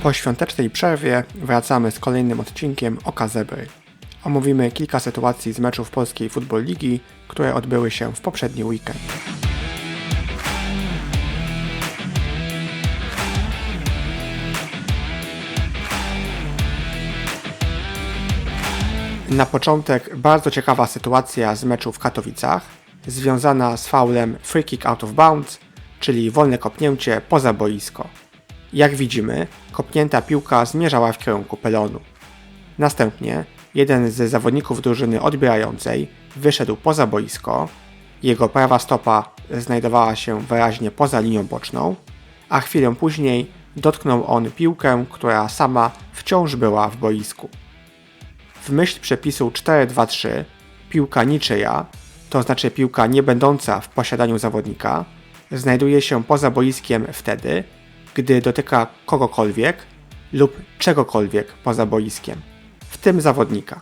Po świątecznej przerwie wracamy z kolejnym odcinkiem Oka Zebry. Omówimy kilka sytuacji z meczów Polskiej Football Ligi, które odbyły się w poprzedni weekend. Na początek bardzo ciekawa sytuacja z meczu w Katowicach, związana z faulem free kick out of bounds, czyli wolne kopnięcie poza boisko. Jak widzimy, kopnięta piłka zmierzała w kierunku pylonu. Następnie jeden z zawodników drużyny odbierającej wyszedł poza boisko, jego prawa stopa znajdowała się wyraźnie poza linią boczną, a chwilę później dotknął on piłkę, która sama wciąż była w boisku. W myśl przepisu 4-2-3 piłka niczyja, to znaczy piłka nie będąca w posiadaniu zawodnika, znajduje się poza boiskiem wtedy, gdy dotyka kogokolwiek lub czegokolwiek poza boiskiem, w tym zawodnika.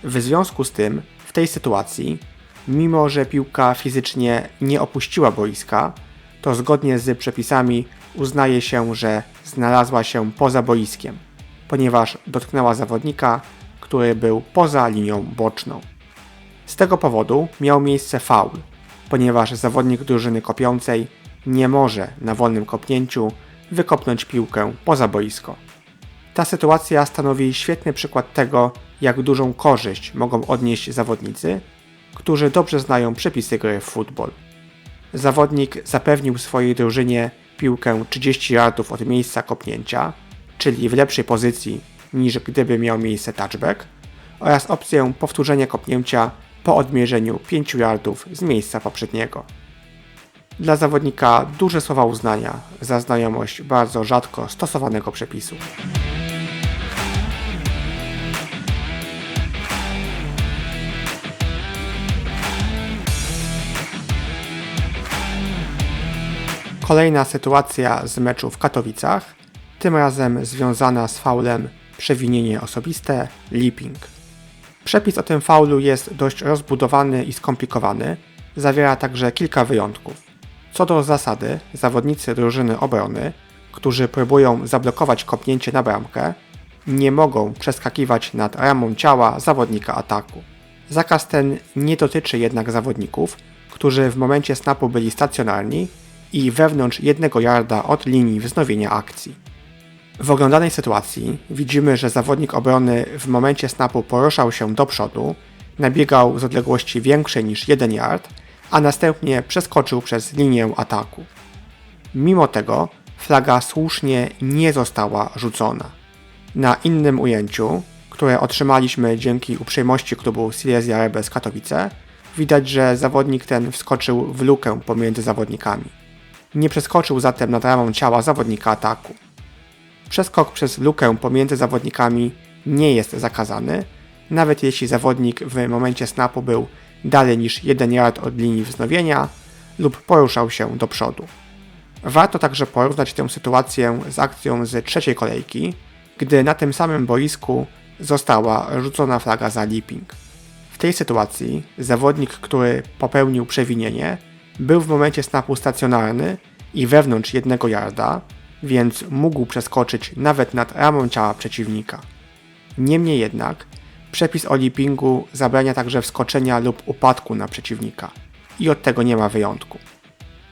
W związku z tym, w tej sytuacji, mimo że piłka fizycznie nie opuściła boiska, to zgodnie z przepisami uznaje się, że znalazła się poza boiskiem, ponieważ dotknęła zawodnika, który był poza linią boczną. Z tego powodu miał miejsce faul, ponieważ zawodnik drużyny kopiącej nie może na wolnym kopnięciu wykopnąć piłkę poza boisko. Ta sytuacja stanowi świetny przykład tego, jak dużą korzyść mogą odnieść zawodnicy, którzy dobrze znają przepisy gry w futbol. Zawodnik zapewnił swojej drużynie piłkę 30 yardów od miejsca kopnięcia, czyli w lepszej pozycji niż gdyby miał miejsce touchback, oraz opcję powtórzenia kopnięcia po odmierzeniu 5 yardów z miejsca poprzedniego. Dla zawodnika duże słowa uznania za znajomość bardzo rzadko stosowanego przepisu. Kolejna sytuacja z meczu w Katowicach, tym razem związana z faulem przewinienie osobiste, leaping. Przepis o tym faulu jest dość rozbudowany i skomplikowany, zawiera także kilka wyjątków. Co do zasady, zawodnicy drużyny obrony, którzy próbują zablokować kopnięcie na bramkę, nie mogą przeskakiwać nad ramą ciała zawodnika ataku. Zakaz ten nie dotyczy jednak zawodników, którzy w momencie snapu byli stacjonarni i wewnątrz 1 yarda od linii wznowienia akcji. W oglądanej sytuacji widzimy, że zawodnik obrony w momencie snapu poruszał się do przodu, nabiegał z odległości większej niż 1 yard, a następnie przeskoczył przez linię ataku. Mimo tego flaga słusznie nie została rzucona. Na innym ujęciu, które otrzymaliśmy dzięki uprzejmości klubu Silesia Rebels Katowice, widać, że zawodnik ten wskoczył w lukę pomiędzy zawodnikami. Nie przeskoczył zatem nad ramą ciała zawodnika ataku. Przeskok przez lukę pomiędzy zawodnikami nie jest zakazany, nawet jeśli zawodnik w momencie snapu był dalej niż 1 yard od linii wznowienia lub poruszał się do przodu. Warto także porównać tę sytuację z akcją z trzeciej kolejki, gdy na tym samym boisku została rzucona flaga za leaping. W tej sytuacji zawodnik, który popełnił przewinienie, był w momencie snapu stacjonarny i wewnątrz 1 yarda, więc mógł przeskoczyć nawet nad ramą ciała przeciwnika. Niemniej jednak przepis o leapingu zabrania także wskoczenia lub upadku na przeciwnika i od tego nie ma wyjątku.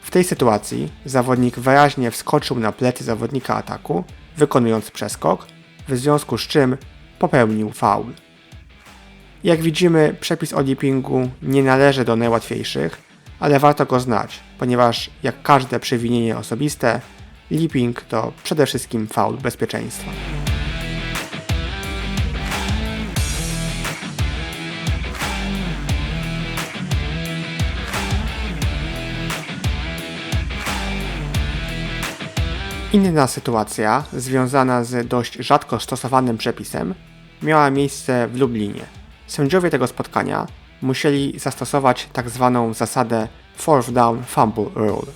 W tej sytuacji zawodnik wyraźnie wskoczył na plecy zawodnika ataku, wykonując przeskok, w związku z czym popełnił faul. Jak widzimy, przepis o leapingu nie należy do najłatwiejszych, ale warto go znać, ponieważ jak każde przewinienie osobiste, leaping to przede wszystkim faul bezpieczeństwa. Inna sytuacja, związana z dość rzadko stosowanym przepisem, miała miejsce w Lublinie. Sędziowie tego spotkania musieli zastosować tzw. zasadę fourth down fumble rule.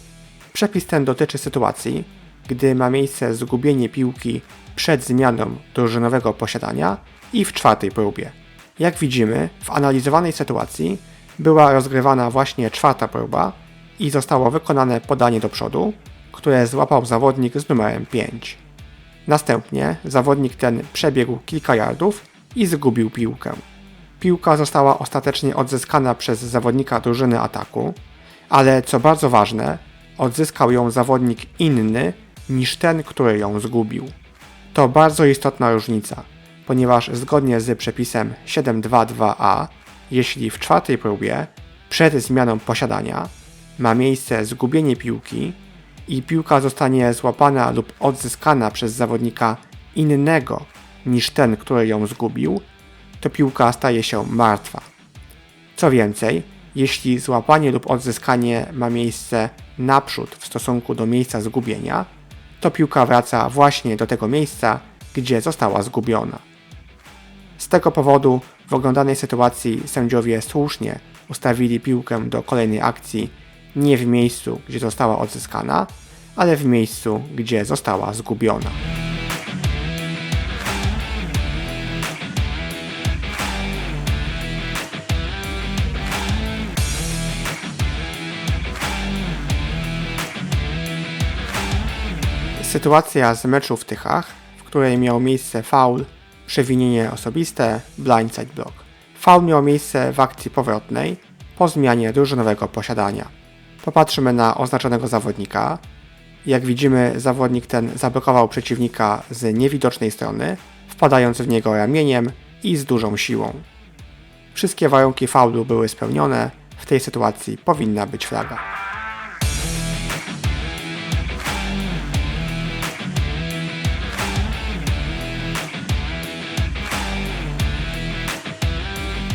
Przepis ten dotyczy sytuacji, gdy ma miejsce zgubienie piłki przed zmianą drużynowego posiadania i w 4. próbie. Jak widzimy, w analizowanej sytuacji była rozgrywana właśnie 4. próba i zostało wykonane podanie do przodu, które złapał zawodnik z numerem 5. Następnie zawodnik ten przebiegł kilka yardów i zgubił piłkę. Piłka została ostatecznie odzyskana przez zawodnika drużyny ataku, ale co bardzo ważne, odzyskał ją zawodnik inny niż ten, który ją zgubił. To bardzo istotna różnica, ponieważ zgodnie z przepisem 7.2.2a, jeśli w czwartej próbie, przed zmianą posiadania, ma miejsce zgubienie piłki i piłka zostanie złapana lub odzyskana przez zawodnika innego niż ten, który ją zgubił, to piłka staje się martwa. Co więcej, jeśli złapanie lub odzyskanie ma miejsce naprzód w stosunku do miejsca zgubienia, to piłka wraca właśnie do tego miejsca, gdzie została zgubiona. Z tego powodu w oglądanej sytuacji sędziowie słusznie ustawili piłkę do kolejnej akcji nie w miejscu, gdzie została odzyskana, ale w miejscu, gdzie została zgubiona. Sytuacja z meczu w Tychach, w której miał miejsce faul, przewinienie osobiste, blindside block. Faul miał miejsce w akcji powrotnej po zmianie drużynowego posiadania. Popatrzymy na oznaczonego zawodnika. Jak widzimy, zawodnik ten zablokował przeciwnika z niewidocznej strony, wpadając w niego ramieniem i z dużą siłą. Wszystkie warunki faulu były spełnione, w tej sytuacji powinna być flaga.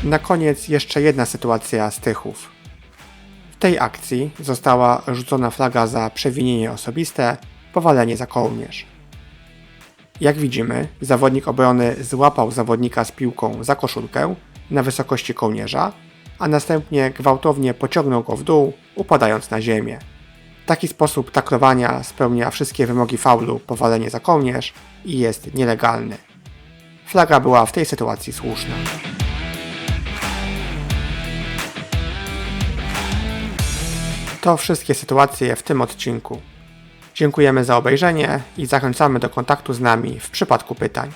Na koniec jeszcze jedna sytuacja z Tychów. W tej akcji została rzucona flaga za przewinienie osobiste, powalenie za kołnierz. Jak widzimy, zawodnik obrony złapał zawodnika z piłką za koszulkę na wysokości kołnierza, a następnie gwałtownie pociągnął go w dół, upadając na ziemię. Taki sposób taklowania spełnia wszystkie wymogi faulu powalenie za kołnierz i jest nielegalny. Flaga była w tej sytuacji słuszna. To wszystkie sytuacje w tym odcinku. Dziękujemy za obejrzenie i zachęcamy do kontaktu z nami w przypadku pytań.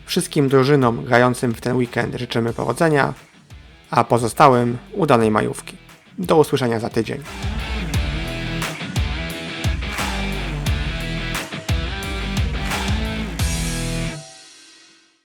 Wszystkim drużynom grającym w ten weekend życzymy powodzenia, a pozostałym udanej majówki. Do usłyszenia za tydzień.